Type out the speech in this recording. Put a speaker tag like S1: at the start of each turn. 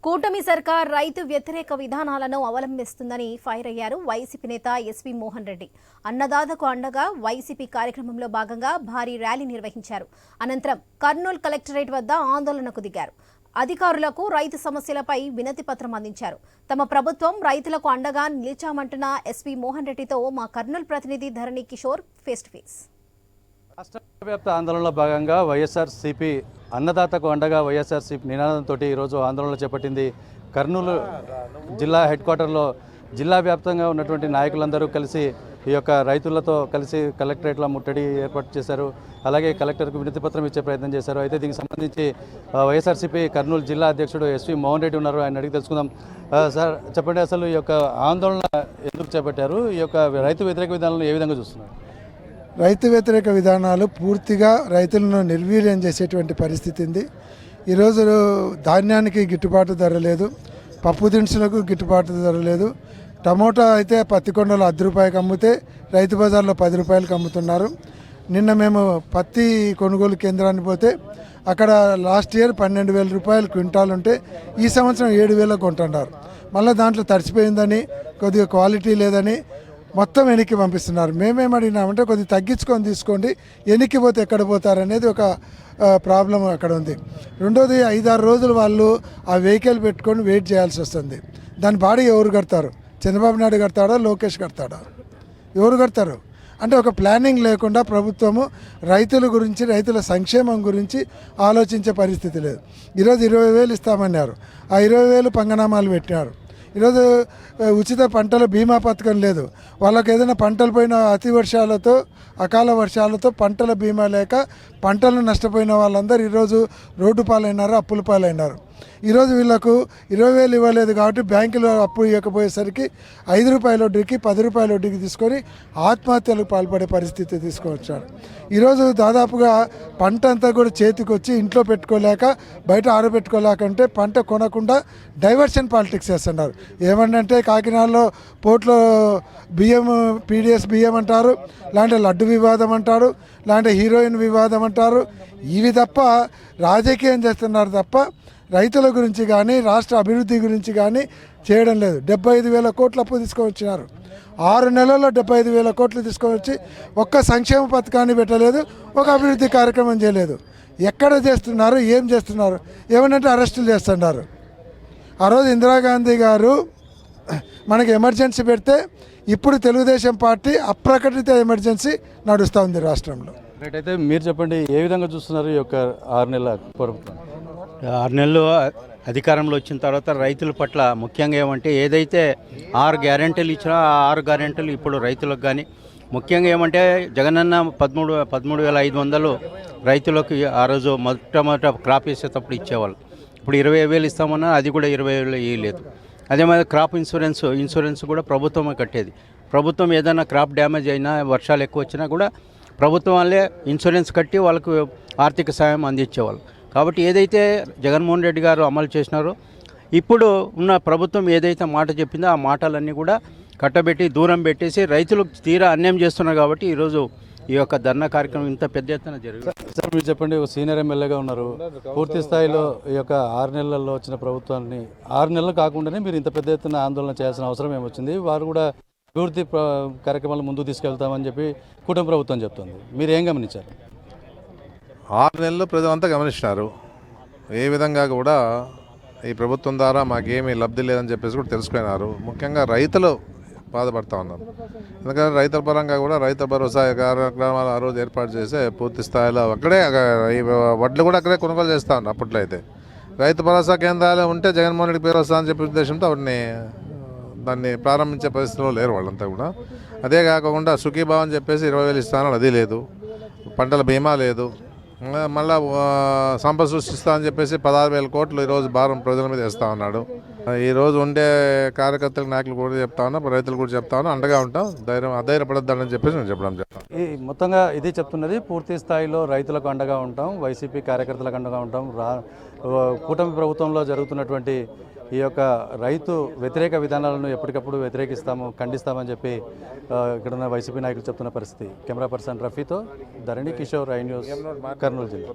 S1: కూటమి సర్కార్ రైతు వ్యతిరేక విధానాలను అవలంబిస్తుందని ఫైర్ అయ్యారు వైసీపీ నేత ఎస్వి మోహన్ రెడ్డి. అన్నదాతకు అండగా వైసీపీ కార్యక్రమంలో భాగంగా భారీ ర్యాలీ నిర్వహించారు. అనంతరం కర్నూలు కలెక్టరేట్ వద్ద ఆందోళనకు దిగారు. అధికారులకు రైతు సమస్యలపై వినతి పత్రం అందించారు. తమ ప్రభుత్వం రైతులకు అండగా నిలిచామంటున్న ఎస్వి మోహన్ రెడ్డితో మా కర్నూలు ప్రతినిధి ధరణి కిషోర్ ఫేస్ టు ఫేస్.
S2: రాష్ట్ర వ్యాప్త ఆందోళనలో భాగంగా వైఎస్ఆర్సీపీ అన్నదాతకు అండగా వైఎస్ఆర్సీపీ నినాదంతో ఈరోజు ఆందోళన చేపట్టింది. కర్నూలు జిల్లా హెడ్ క్వార్టర్లో జిల్లా వ్యాప్తంగా ఉన్నటువంటి నాయకులందరూ కలిసి ఈ యొక్క రైతులతో కలిసి కలెక్టరేట్లో ముట్టడి ఏర్పాటు చేశారు. అలాగే కలెక్టర్కు వినతి పత్రం ఇచ్చే ప్రయత్నం చేశారు. అయితే దీనికి సంబంధించి వైఎస్ఆర్సీపీ కర్నూలు జిల్లా అధ్యక్షుడు ఎస్వి మోహన్ రెడ్డి ఉన్నారు. ఆయన అడిగి తెలుసుకుందాం. సార్ చెప్పండి, అసలు ఈ యొక్క ఆందోళన ఎందుకు చేపట్టారు? ఈ యొక్క రైతు వ్యతిరేక విధానాలను ఏ విధంగా చూస్తున్నారు?
S3: రైతు వ్యతిరేక విధానాలు పూర్తిగా రైతులను నిర్వీర్యం చేసేటువంటి పరిస్థితి ఉంది. ఈరోజు ధాన్యానికి గిట్టుబాటు ధర లేదు, పప్పు దినుసులకు గిట్టుబాటు ధర లేదు. టమోటా అయితే పత్తికొండలో ₹10 అమ్మితే రైతు బజార్లో ₹10 అమ్ముతున్నారు. నిన్న మేము పత్తి కొనుగోలు కేంద్రాన్ని పోతే అక్కడ లాస్ట్ ఇయర్ ₹12,000 క్వింటాల్ ఉంటే ఈ సంవత్సరం 7,000 కొంటున్నారు. మళ్ళీ దాంట్లో తడిచిపోయిందని, కొద్దిగా క్వాలిటీ లేదని మొత్తం వెనక్కి పంపిస్తున్నారు. మేమేమడిగినామంటే కొద్దిగా తగ్గించుకొని తీసుకోండి, వెనక్కి పోతే ఎక్కడ పోతారనేది ఒక ప్రాబ్లం అక్కడ ఉంది. రెండోది 5-6 రోజులు వాళ్ళు ఆ వెహికల్ పెట్టుకొని వెయిట్ చేయాల్సి వస్తుంది. దాని బాడీ ఎవరు కడతారు? చంద్రబాబు నాయుడు కడతాడా, లోకేష్ కడతాడా? ఎవరు కడతారు? అంటే ఒక ప్లానింగ్ లేకుండా ప్రభుత్వము రైతుల గురించి, రైతుల సంక్షేమం గురించి ఆలోచించే పరిస్థితి లేదు. ఈరోజు 20,000 ఇస్తామన్నారు, ఆ 20,000 పంగనామాలు పెట్టినారు. ఈరోజు ఉచిత పంటల బీమా పథకం లేదు. వాళ్ళకి ఏదైనా పంటలు పోయిన అతి వర్షాలతో, అకాల వర్షాలతో పంటల బీమా లేక పంటలు నష్టపోయిన వాళ్ళందరూ ఈరోజు రోడ్డు పాలైనారు, అప్పుల పాలైనారు. ఈరోజు వీళ్ళకు 20,000 ఇవ్వలేదు కాబట్టి బ్యాంకులో అప్పు ఇవ్వకపోయేసరికి ₹5 వడ్డీకి ₹10 వడ్డీకి తీసుకొని ఆత్మహత్యలకు పాల్పడే పరిస్థితి తీసుకొచ్చారు. ఈరోజు దాదాపుగా పంట అంతా కూడా చేతికి వచ్చి ఇంట్లో పెట్టుకోలేక, బయట ఆరబెట్టుకోలేకంటే పంట కొనకుండా డైవర్షన్ పాలిటిక్స్ చేస్తున్నారు. ఏమంటే కాకినాడలో పోర్ట్లో బియ్యం, పీడిఎస్ బియ్యం అంటారు, లేదంటే లడ్డు వివాదం అంటారు, లేదంటే హీరోయిన్ వివాదం అంటారు. ఇవి తప్ప రాజకీయం చేస్తున్నారు తప్ప రైతుల గురించి కానీ, రాష్ట్ర అభివృద్ధి గురించి కానీ చేయడం లేదు. 75,000 కోట్ల అప్పు తీసుకొచ్చినారు. 6 నెలల్లో 75,000 కోట్లు తీసుకొచ్చి ఒక్క సంక్షేమ పథకాన్ని పెట్టలేదు, ఒక అభివృద్ధి కార్యక్రమం చేయలేదు. ఎక్కడ చేస్తున్నారు, ఏం చేస్తున్నారు? ఏమనంటే అరెస్టులు చేస్తున్నారు. ఆ రోజు ఇందిరాగాంధీ గారు మనకి ఎమర్జెన్సీ పెడితే ఇప్పుడు తెలుగుదేశం పార్టీ అప్రకటిత ఎమర్జెన్సీ నడుస్తూ ఉంది రాష్ట్రంలో.
S2: రైట్, అయితే మీరు చెప్పండి, ఏ విధంగా చూస్తున్నారు ఈ యొక్క 6 నెలల ప్రభుత్వం?
S4: 6 నెలలు అధికారంలో వచ్చిన తర్వాత రైతుల పట్ల ముఖ్యంగా ఏమంటే ఏదైతే 6 గ్యారెంటీలు ఇచ్చినా ఆ 6 గ్యారెంటీలు ఇప్పుడు రైతులకు కానీ ముఖ్యంగా ఏమంటే జగనన్న 13,500 రైతులకు ఆ రోజు మొట్టమొదట క్రాప్ వేసేటప్పుడు ఇచ్చేవాళ్ళు. ఇప్పుడు 20,000 ఇస్తామన్నా అది కూడా 20,000 ఇవ్వలేదు. అదే మరి క్రాప్ ఇన్సూరెన్స్ కూడా ప్రభుత్వమే కట్టేది. ప్రభుత్వం ఏదైనా క్రాప్ డ్యామేజ్ అయినా, వర్షాలు ఎక్కువ వచ్చినా కూడా ప్రభుత్వం వాళ్ళే ఇన్సూరెన్స్ కట్టి వాళ్ళకు ఆర్థిక సాయం అందించేవాళ్ళు. కాబట్టి ఏదైతే జగన్మోహన్ రెడ్డి గారు అమలు చేసినారో, ఇప్పుడు ఉన్న ప్రభుత్వం ఏదైతే మాట చెప్పిందో ఆ మాటలన్నీ కూడా కట్టబెట్టి దూరం పెట్టేసి రైతులకు తీరా అన్యాయం చేస్తున్నారు. కాబట్టి ఈరోజు ఈ యొక్క ధర్నా కార్యక్రమం ఇంత పెద్ద ఎత్తున జరిగింది.
S2: సార్ మీరు చెప్పండి, సీనియర్ ఎమ్మెల్యేగా ఉన్నారు, పూర్తి స్థాయిలో ఈ యొక్క 6 నెలల్లో వచ్చిన ప్రభుత్వాన్ని 6 నెలలు కాకుండానే మీరు ఇంత పెద్ద ఎత్తున ఆందోళన చేయాల్సిన అవసరం ఏమొచ్చింది? వారు కూడా అభివృద్ధి కార్యక్రమాలు ముందుకు తీసుకెళ్తామని చెప్పి కూటమి ప్రభుత్వం చెప్తుంది. మీరు ఏం గమనించారు?
S5: 6 నెలలు ప్రజలంతా గమనించినారు. ఏ విధంగా కూడా ఈ ప్రభుత్వం ద్వారా మాకేమీ లబ్ధి లేదని చెప్పేసి కూడా తెలుసుకున్నారు. ముఖ్యంగా రైతులు బాధపడతా ఉన్నారు. ఎందుకంటే రైతుల పరంగా కూడా రైతు భరోసా కార్యక్రమాలు ఆ రోజు ఏర్పాటు చేసే పూర్తి స్థాయిలో అక్కడే ఈ వడ్లు కూడా అక్కడే కొనుగోలు చేస్తూ ఉన్నారు. అప్పట్లో అయితే రైతు భరోసా కేంద్రాలు ఉంటే జగన్మోహన్ రెడ్డి పేరు వస్తా అని చెప్పే ఉద్దేశంతో దాన్ని ప్రారంభించే పరిస్థితిలో లేరు వాళ్ళంతా కూడా. అదే కాకుండా సుఖీభావం అని చెప్పేసి 20,000 ఇస్తాను, అది లేదు. పంటల బీమా లేదు. మళ్ళా సంపద సృష్టిస్తా అని చెప్పేసి 16,000 కోట్లు ఈరోజు భారం ప్రజల మీద వేస్తూ ఉన్నాడు. ఈరోజు ఉండే కార్యకర్తలకు, నాయకులు కూడా చెప్తా ఉన్నా, రైతులు కూడా చెప్తా ఉన్నా, అండగా ఉంటాం, అధైర్యపడద్దని చెప్పేసి నేను చెప్పడం.
S2: ఈ మొత్తంగా ఇది చెప్తున్నది, పూర్తి స్థాయిలో రైతులకు అండగా ఉంటాం, వైసీపీ కార్యకర్తలకు అండగా ఉంటాం. కూటమి ప్రభుత్వంలో జరుగుతున్నటువంటి ఈ యొక్క రైతు వ్యతిరేక విధానాలను ఎప్పటికప్పుడు వ్యతిరేకిస్తాము, ఖండిస్తామని చెప్పి ఇక్కడున్న వైసీపీ నాయకులు చెప్తున్న పరిస్థితి. కెమెరా పర్సన్ రఫీతో ధరణి కిషోర్, ఐ న్యూస్, కర్నూలు జిల్లా.